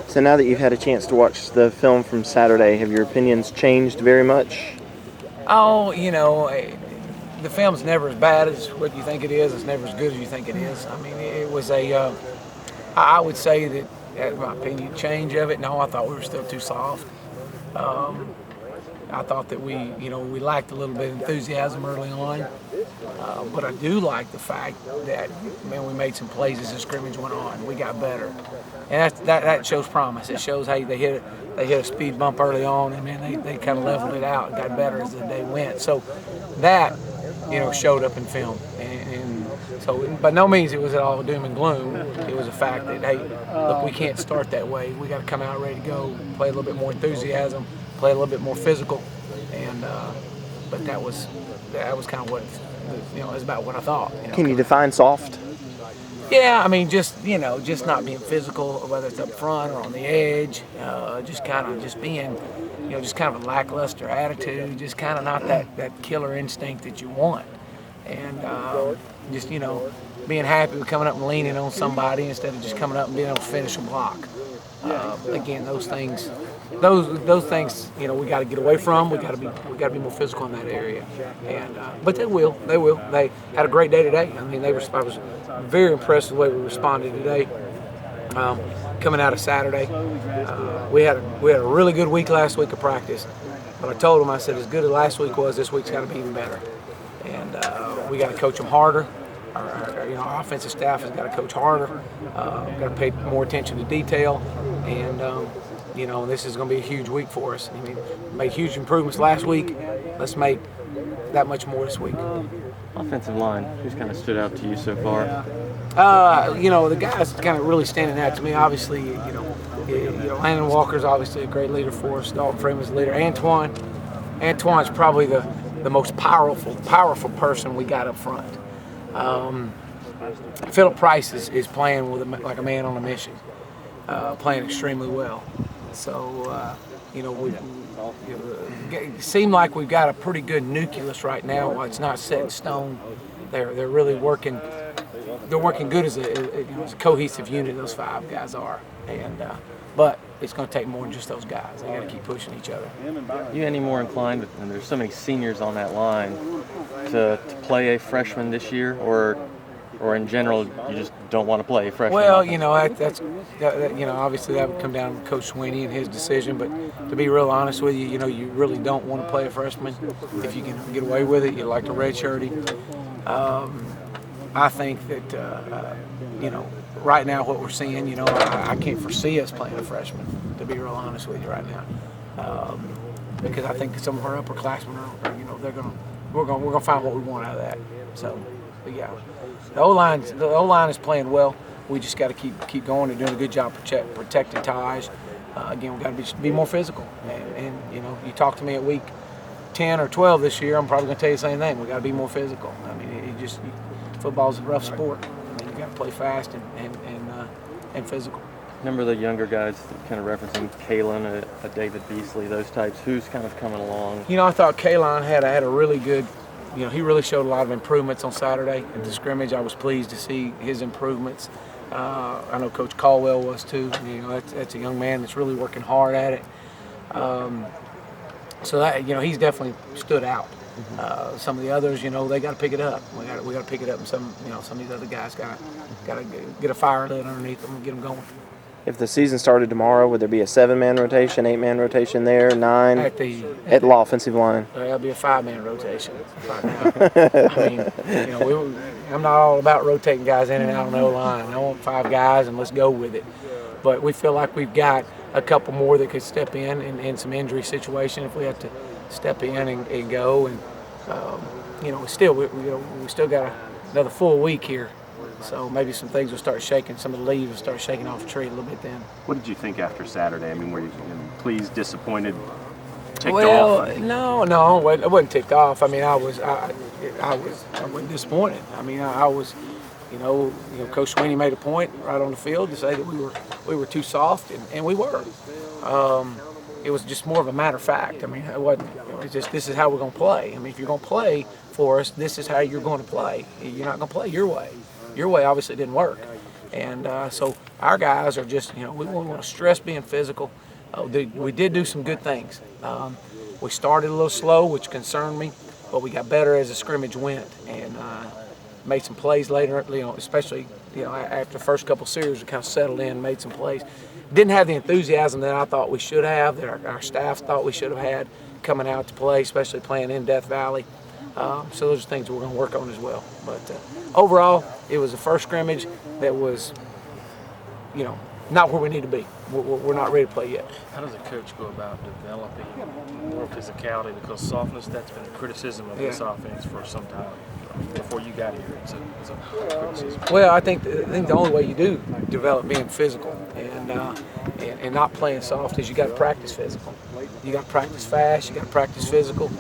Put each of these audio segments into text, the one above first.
So now that you've had a chance to watch the film from Saturday, have your opinions changed very much? Oh, the film's never as bad as what you think it is. It's never as good as you think it is. I mean, it was I would say that, in my opinion, change of it. No, I thought we were still too soft. I thought that we lacked a little bit of enthusiasm early on. But I do like the fact that, man, we made some plays as the scrimmage went on. We got better, and that shows promise. It shows how they hit a speed bump early on, and man, they kind of leveled it out and got better as the day went. So that showed up in film, and so by no means it was all doom and gloom. It was a fact that, hey, look, we can't start that way. We got to come out ready to go, play a little bit more enthusiasm, play a little bit more physical, and but that was kind of what is about what I thought. Can you define soft? Yeah, I mean, just not being physical, whether it's up front or on the edge, just being, just kind of a lackluster attitude, just kind of not that killer instinct that you want, and just being happy with coming up and leaning on somebody instead of just coming up and being able to finish a block. Again, those things, we got to get away from. We got to be more physical in that area, and but they will. They had a great day today. I mean, I was very impressed with the way we responded today. Coming out of Saturday, we had a really good week last week of practice. But I told them, I said, as good as last week was, this week's got to be even better, and we got to coach them harder. Our offensive staff has got to coach harder. Got to pay more attention to detail, and this is going to be a huge week for us. I mean, made huge improvements last week. Let's make that much more this week. Offensive line, who's kind of stood out to you so far? The guys kind of really standing out to me. Obviously, Landon Walker's obviously a great leader for us. Dalton Freeman's a leader. Antoine's probably the most powerful person we got up front. Philip Price is playing like a man on a mission, playing extremely well. So, it seemed like we've got a pretty good nucleus right now. While it's not set in stone, they're really working. They're working good as a cohesive unit. Those five guys are, but it's going to take more than just those guys. They got to keep pushing each other. You any more inclined, and there's so many seniors on that line, to play a freshman this year, or in general you just don't want to play a freshman? Well, that's obviously that would come down to Coach Sweeney and his decision. But to be real honest with you, you really don't want to play a freshman. If you can get away with it, you like to redshirt him. I think that right now what we're seeing, I can't foresee us playing a freshman, to be real honest with you right now, because I think some of our upperclassmen are, we're gonna find what we want out of that. So, but yeah, the O-line is playing well. We just got to keep going and doing a good job protecting ties. Again, we got to be more physical. And you talk to me at week 10 or 12 this year, I'm probably gonna tell you the same thing. We got to be more physical. I mean, football's a rough sport. I mean, you got to play fast and physical. Remember the younger guys, kind of referencing Kalen, a David Beasley, those types. Who's kind of coming along? I thought Kalen had a really good. He really showed a lot of improvements on Saturday at the scrimmage. I was pleased to see his improvements. I know Coach Caldwell was too. That's a young man that's really working hard at it. So that he's definitely stood out. Some of the others, they got to pick it up. We got to pick it up, and some of these other guys got to get a fire lit underneath them and get them going. If the season started tomorrow, would there be a 7-man rotation, 8-man rotation there, 9 at the offensive line? There'll be a 5-man rotation right now. I mean, I'm not all about rotating guys in and out on the O-line. I want 5 guys and let's go with it. But we feel like we've got a couple more that could step in some injury situation if we have to step in and go. And we still got another full week here. So maybe some things will start shaking, some of the leaves will start shaking off the tree a little bit then. What did you think after Saturday? I mean, were you pleased, disappointed, ticked off? Well, no, I wasn't ticked off. I mean, I wasn't disappointed. I mean, I was, Coach Sweeney made a point right on the field to say that we were too soft, and we were. It was just more of a matter of fact. I mean, it wasn't. It's just this is how we're going to play. I mean, if you're going to play for us, this is how you're going to play. You're not going to play your way. Your way obviously didn't work. And so our guys are just, we want to stress being physical. We did do some good things. We started a little slow, which concerned me, but we got better as the scrimmage went, and made some plays later, especially, after the first couple series, we kind of settled in, made some plays. Didn't have the enthusiasm that I thought we should have, that our staff thought we should have had coming out to play, especially playing in Death Valley. So those are things we're going to work on as well. But overall, it was the first scrimmage that was, not where we need to be. We're not ready to play yet. How does a coach go about developing more physicality? Because softness, that's been a criticism of this offense for some time. Before you got here, it's a criticism. Well, I think the only way you do develop being physical and not playing soft is you got to practice physical. You got to practice fast. You got to practice physical.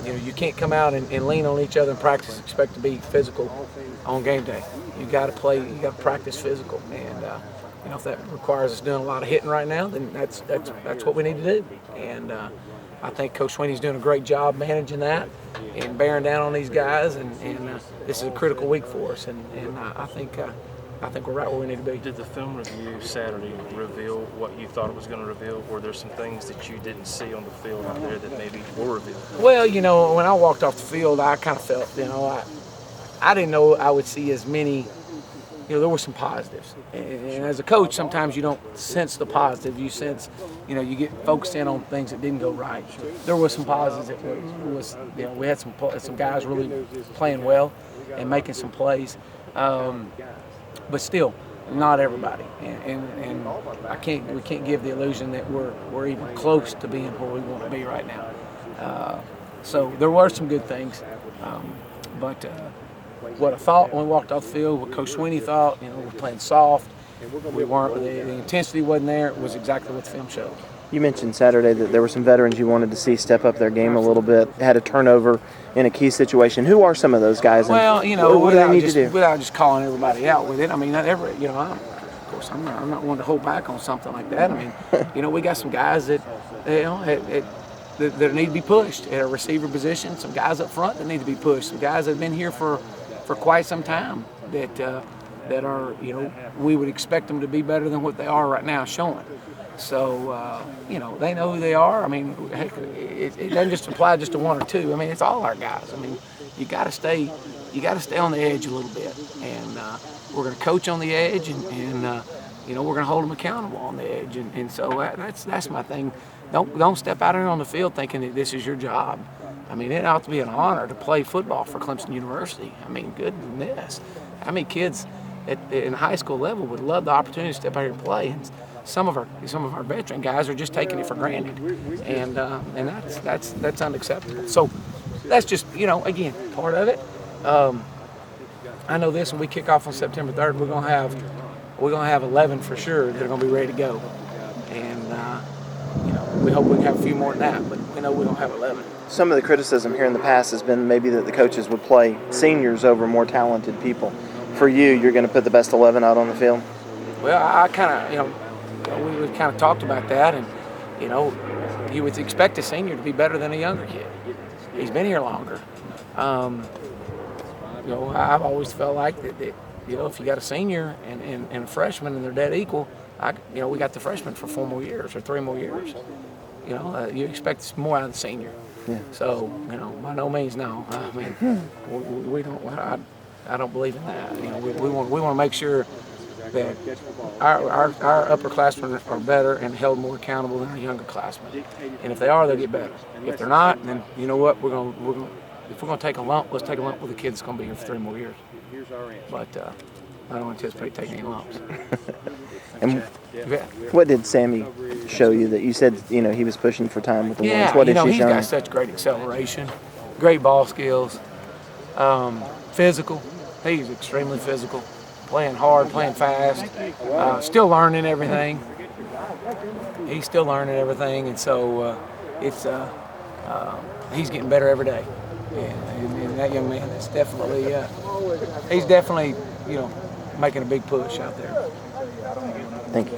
You can't come out and lean on each other and practice and expect to be physical on game day. You got to play. You got to practice physical, and if that requires us doing a lot of hitting right now, then that's what we need to do. And I think Coach Sweeney's doing a great job managing that and bearing down on these guys. And this is a critical week for us. And I think we're right where we need to be. Did the film review Saturday reveal what you thought it was going to reveal? Were there some things that you didn't see on the field out there that maybe were revealed? Well, when I walked off the field, I kind of felt, I didn't know I would see as many. There were some positives, and as a coach, sometimes you don't sense the positive. You sense, you get focused in on things that didn't go right. There were some positives. We had some guys really playing well and making some plays, but still, not everybody. And we can't give the illusion that we're even close to being where we want to be right now. So there were some good things, but. What I thought when we walked off the field, what Coach Sweeney thought, we're playing soft. We weren't. The intensity wasn't there. It was exactly what the film showed. You mentioned Saturday that there were some veterans you wanted to see step up their game a little bit. Had a turnover in a key situation. Who are some of those guys? Well, what do they need to do? Without just calling everybody out with it. I mean, not every. Of course, I'm not one to hold back on something like that. I mean, we got some guys that, that need to be pushed at a receiver position. Some guys up front that need to be pushed. Some guys that have been here for quite some time that are, we would expect them to be better than what they are right now showing. So, they know who they are. I mean, heck, it doesn't just apply just to one or two. I mean, it's all our guys. I mean, you got to stay on the edge a little bit, and we're going to coach on the edge, and we're going to hold them accountable on the edge, and so that's my thing. Don't step out here on the field thinking that this is your job. I mean, it ought to be an honor to play football for Clemson University. I mean, goodness. How many kids in high school level would love the opportunity to step out here and play? And some of our veteran guys are just taking it for granted, and that's unacceptable. So that's just again part of it. I know this when we kick off on September 3rd, we're gonna have 11 for sure that are gonna be ready to go, and we hope we can have a few more than that, but we know we don't have 11. Some of the criticism here in the past has been maybe that the coaches would play seniors over more talented people. For you, you're going to put the best 11 out on the field? Well, I kind of, we kind of talked about that, and, you would expect a senior to be better than a younger kid. He's been here longer. I've always felt like that if you got a senior and a freshman and they're dead equal, we got the freshman for 4 more years or 3 more years. You expect more out of the senior. Yeah. So, by no means no. I mean, we don't. I don't believe in that. We want to make sure that our upperclassmen are better and held more accountable than our younger classmen. And if they are, they'll get better. If they're not, then you know what? If we're gonna take a lump, let's take a lump with the kid that's gonna be here for 3 more years. But I don't anticipate taking any lumps. And what did Sammy show you that you said, he was pushing for time with the ones? What did she he's show got you? such great acceleration, great ball skills, physical. He's extremely physical, playing hard, playing fast, still learning everything. He's still learning everything, and so he's getting better every day. And that young man is definitely, he's definitely, making a big push out there. Thank you.